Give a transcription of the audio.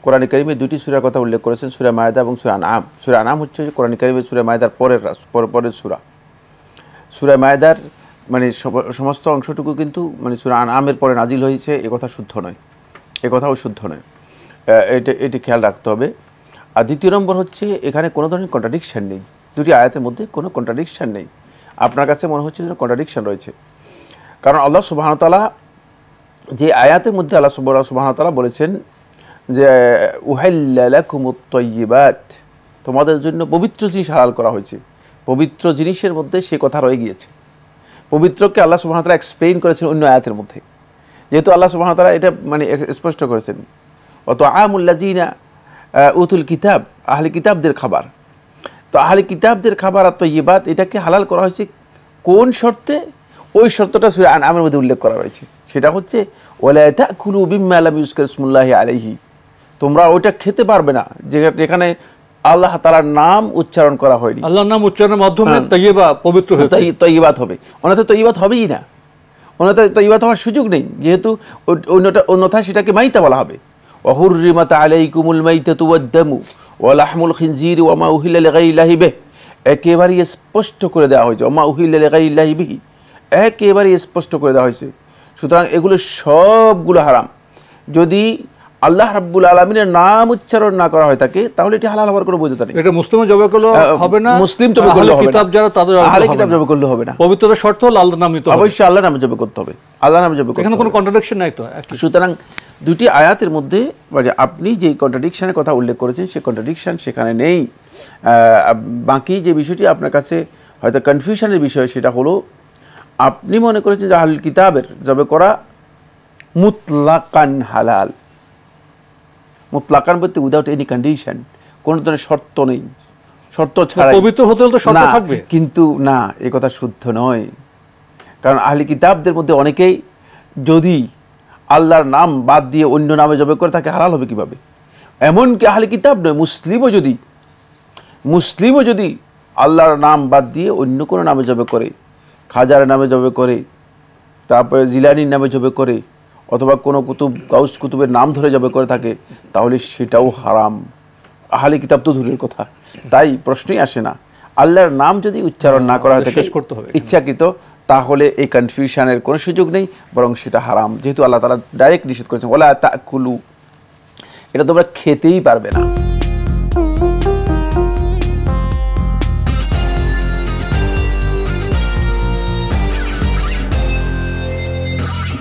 কোরআন কারীমে দুটি সূরার কথা উল্লেখ করেছেন, সূরা মায়েদা এবং সূরা আনআম। সূরা আনআম হচ্ছে কোরআন কারীমের সূরা মায়েদার পরের সূরা। সূরা মায়েদার মানে সমস্ত অংশটুকু কিন্তু মানে সূরা আনআমের পরে নাজিল হয়েছে, এ কথা শুদ্ধ নয়, এ কথাও শুদ্ধ নয়। এটি খেয়াল রাখতে হবে। আর দ্বিতীয় নম্বর হচ্ছে এখানে কোনো ধরনের কন্ট্রাডিকশন নেই, দুটি আয়াতের মধ্যে কোনো কন্ট্রাডিকশন নেই। আপনার কাছে মনে হচ্ছে যে কন্ট্রাডিকশন রয়েছে, কারণ আল্লাহ সুবহানাহু ওয়া তাআলা যে আয়াতের মধ্যে আল্লাহ সুবহানাহু ওয়া তাআলা বলেছেন যে উহিল্লা লাকুমুত তাইয়্যিবাত, তোমাদের জন্য পবিত্র জিনিস হালাল করা হয়েছে, পবিত্র জিনিসের মধ্যে সে কথা রয়ে গিয়েছে। পবিত্রকে আল্লাহ সুবহানাহু ওয়া তাআলা এক্সপ্লেইন করেছেন অন্য আয়াতের মধ্যে, যেহেতু আল্লাহ সুবহানাহু ওয়া তাআলা এটা মানে স্পষ্ট করেছেন ওয়া তুআমুল লাযিনা উতুল কিতাব, আহলে কিতাবদের খাবার। তো আহলে কিতাবদের খাবার আর তাইয়্যিবাত এটাকে হালাল করা হয়েছে কোন শর্তে? ওই শর্তটা সূরা আনআমের মধ্যে উল্লেখ করা হয়েছে, সেটা হচ্ছে ওয়ালা তাকুলু বিম্মা লাম ইউযকার ইসমুল্লাহি আলাইহি, তোমরা ওইটা খেতে পারবে না যেখানে আল্লাহ তাআলার নাম উচ্চারণ করা হয়নি। আল্লাহর নাম উচ্চারণের মাধ্যমে তাইয়্যিবা পবিত্র হয়েছে, তাইয়্যিবাত হবে, ওনাতে তাইয়্যিবাত হবেই না, ওনাতে তাইয়্যিবাত হওয়ার সুযোগ নেই, যেহেতু অন্যথায় সেটাকে মাইতা বলা হবে। ওয়া হুররিমাত আলাইকুমুল মাইতাতু ওয়াদ-দামু ওয়া লাহমুল খিনজিরি ওয়া মা উহিল্লা লিগাইরিল্লাহি বিহি, একেবারে স্পষ্ট করে দেওয়া হয়েছে, ওয়া মা উহিল্লা লিগাইরিল্লাহি বিহি, একেবারে স্পষ্ট করে দেওয়া হয়েছে। সুতরাং এগুলো সবগুলো হারাম। যদি আল্লাহ রাব্বুল আলামিনের নাম উচ্চারণ না করা হয় থাকে তাহলে এটি হালাল হওয়ার কোনো বৈধতা নেই। এটা মুসলিমও জবাই করলে হবে না, মুসলিম জবাই করলে হবে না, কিতাব যারা তাদের আহলে কিতাব জবাই করলে হবে না। পবিত্রতার শর্ত হলো আল্লাহর নাম নিতে হবে, অবশ্যই আল্লাহর নামে জবাই করতে হবে, আল্লাহর নামে জবাই করতে হবে, এখানে কোনো কন্ট্রাডিকশন নাই তো। সুতরাং দুটি আয়াতের মধ্যে মানে আপনি যে কন্ট্রাডিকশনের কথা উল্লেখ করেছেন সেই কন্ট্রাডিকশন সেখানে নেই। বাকি যে বিষয়টি আপনার কাছে হয়তো কনফিউশনের বিষয় সেটা হলো আপনি মনে করেছেন যে আহলুল কিতাবের জবাই করা মুতলাকান হালাল, মুতলাকান বলতে উইদাউট এনি কন্ডিশন, কোনো ধরনের শর্ত নেই, শর্ত ছাড়াই পবিত্র হতে হলে তো শর্ত থাকবে। কিন্তু না, এই কথা শুদ্ধ নয়, কারণ আহলে কিতাবদের মধ্যে অনেকেই যদি আল্লাহর নাম বাদ দিয়ে অন্য নামে জবাই করে তাকে হালাল হবে কিভাবে? এমনকি আহলে কিতাব নয়, মুসলিমও যদি আল্লাহর নাম বাদ দিয়ে অন্য কোনো নামে জবাই করে, খাজার নামে জবাই করে, তারপরে জিলানির নামে জবাই করে, অথবা কোনো কুতুব গাউস কুতুবের নাম ধরে জবাই করে থাকে, তাহলে সেটাও হারাম। আহলে কিতাব তো দূরের কথা, তাই প্রশ্নই আসে না। আল্লাহর নাম যদি উচ্চারণ না করা হয় থাকে ইচ্ছাকৃত, তাহলে এই কনফিউশনের কোনো সুযোগ নেই, বরং সেটা হারাম, যেহেতু আল্লাহ তাআলা ডাইরেক্ট নিষেধ করেছেন ওয়ালা তাকুলু, এটা তোমরা খেতেই পারবে না।